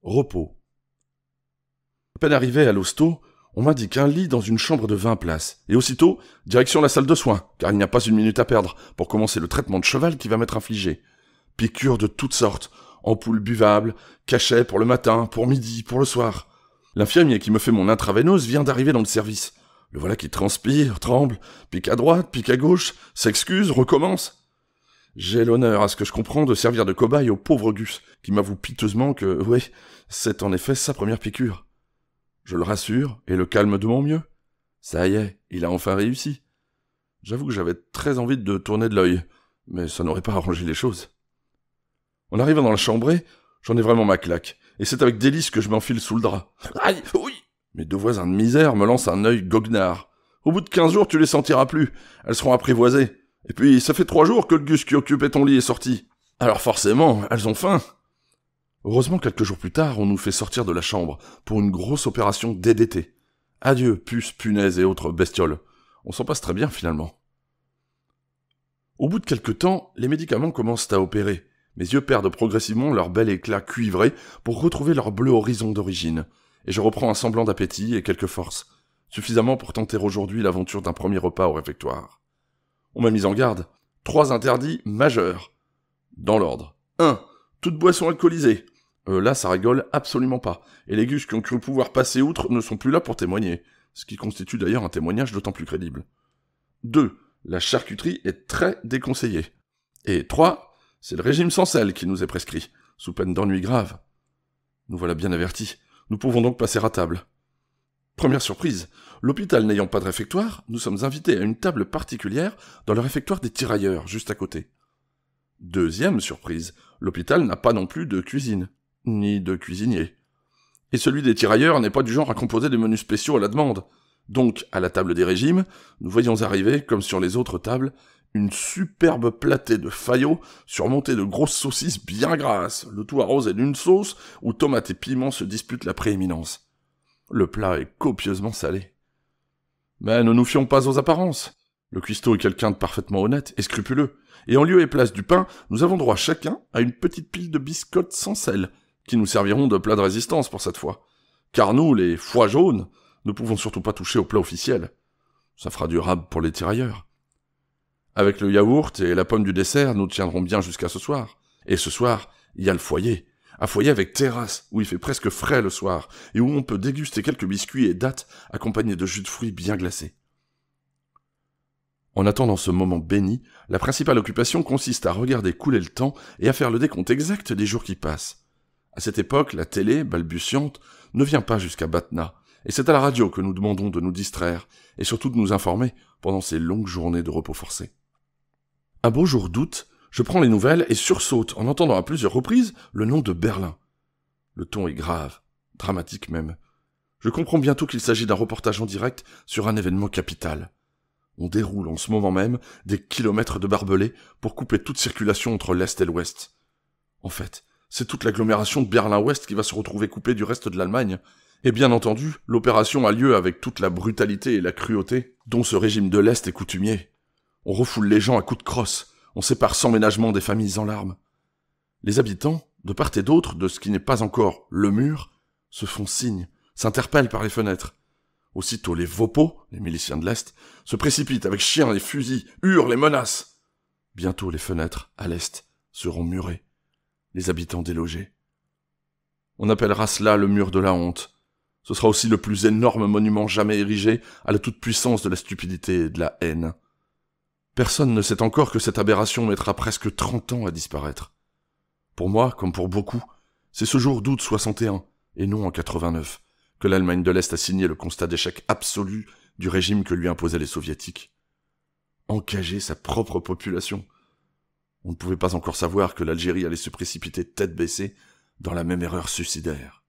Repos. À peine arrivé à l'hosto, on m'indique un lit dans une chambre de 20 places. Et aussitôt, direction la salle de soins, car il n'y a pas une minute à perdre pour commencer le traitement de cheval qui va m'être infligé. Piqûres de toutes sortes, ampoules buvables, cachets pour le matin, pour midi, pour le soir. L'infirmier qui me fait mon intraveineuse vient d'arriver dans le service. Le voilà qui transpire, tremble, pique à droite, pique à gauche, s'excuse, recommence. J'ai l'honneur, à ce que je comprends, de servir de cobaye au pauvre Gus, qui m'avoue piteusement que, oui, c'est en effet sa première piqûre. Je le rassure et le calme de mon mieux. Ça y est, il a enfin réussi. J'avoue que j'avais très envie de tourner de l'œil, mais ça n'aurait pas arrangé les choses. En arrivant dans la chambrée, j'en ai vraiment ma claque, et c'est avec délice que je m'enfile sous le drap. Aïe, oui! Mes deux voisins de misère me lancent un œil goguenard. Au bout de 15 jours, tu les sentiras plus. Elles seront apprivoisées. Et puis, ça fait 3 jours que le Gus qui occupait ton lit est sorti. Alors forcément, elles ont faim. Heureusement, quelques jours plus tard, on nous fait sortir de la chambre pour une grosse opération DDT. Adieu, puces, punaises et autres bestioles. On s'en passe très bien, finalement. Au bout de quelques temps, les médicaments commencent à opérer. Mes yeux perdent progressivement leur bel éclat cuivré pour retrouver leur bleu horizon d'origine. Et je reprends un semblant d'appétit et quelques forces. Suffisamment pour tenter aujourd'hui l'aventure d'un premier repas au réfectoire. On m'a mis en garde. 3 interdits majeurs. Dans l'ordre. 1. Toute boisson alcoolisée. Là, ça rigole absolument pas. Et les gus qui ont cru pouvoir passer outre ne sont plus là pour témoigner. Ce qui constitue d'ailleurs un témoignage d'autant plus crédible. 2. La charcuterie est très déconseillée. Et 3. C'est le régime sans sel qui nous est prescrit, sous peine d'ennui grave. Nous voilà bien avertis. Nous pouvons donc passer à table. Première surprise, l'hôpital n'ayant pas de réfectoire, nous sommes invités à une table particulière dans le réfectoire des tirailleurs, juste à côté. Deuxième surprise, l'hôpital n'a pas non plus de cuisine, ni de cuisinier. Et celui des tirailleurs n'est pas du genre à composer des menus spéciaux à la demande. Donc, à la table des régimes, nous voyons arriver, comme sur les autres tables, une superbe platée de faillots surmontée de grosses saucisses bien grasses, le tout arrosé d'une sauce où tomates et piments se disputent la prééminence. Le plat est copieusement salé. Mais ne nous fions pas aux apparences. Le cuistot est quelqu'un de parfaitement honnête et scrupuleux, et en lieu et place du pain, nous avons droit chacun à une petite pile de biscottes sans sel, qui nous serviront de plat de résistance pour cette fois. Car nous, les foies jaunes, ne pouvons surtout pas toucher au plat officiel. Ça fera du rab pour les tirailleurs. Avec le yaourt et la pomme du dessert, nous tiendrons bien jusqu'à ce soir. Et ce soir, il y a le foyer. Un foyer avec terrasse, où il fait presque frais le soir, et où on peut déguster quelques biscuits et dattes accompagnés de jus de fruits bien glacés. En attendant ce moment béni, la principale occupation consiste à regarder couler le temps et à faire le décompte exact des jours qui passent. À cette époque, la télé, balbutiante, ne vient pas jusqu'à Batna, et c'est à la radio que nous demandons de nous distraire, et surtout de nous informer pendant ces longues journées de repos forcé. Un beau jour d'août, je prends les nouvelles et sursaute en entendant à plusieurs reprises le nom de Berlin. Le ton est grave, dramatique même. Je comprends bientôt qu'il s'agit d'un reportage en direct sur un événement capital. On déroule en ce moment même des kilomètres de barbelés pour couper toute circulation entre l'Est et l'Ouest. En fait, c'est toute l'agglomération de Berlin-Ouest qui va se retrouver coupée du reste de l'Allemagne. Et bien entendu, l'opération a lieu avec toute la brutalité et la cruauté dont ce régime de l'Est est coutumier. On refoule les gens à coups de crosse, on sépare sans ménagement des familles en larmes. Les habitants, de part et d'autre de ce qui n'est pas encore le mur, se font signe, s'interpellent par les fenêtres. Aussitôt les Vopos, les miliciens de l'Est, se précipitent avec chiens et fusils, hurlent et menacent. Bientôt les fenêtres, à l'Est, seront murées, les habitants délogés. On appellera cela le mur de la honte. Ce sera aussi le plus énorme monument jamais érigé à la toute-puissance de la stupidité et de la haine. Personne ne sait encore que cette aberration mettra presque 30 ans à disparaître. Pour moi, comme pour beaucoup, c'est ce jour d'août 61, et non en 89, que l'Allemagne de l'Est a signé le constat d'échec absolu du régime que lui imposaient les soviétiques. Encager sa propre population. On ne pouvait pas encore savoir que l'Algérie allait se précipiter tête baissée dans la même erreur suicidaire.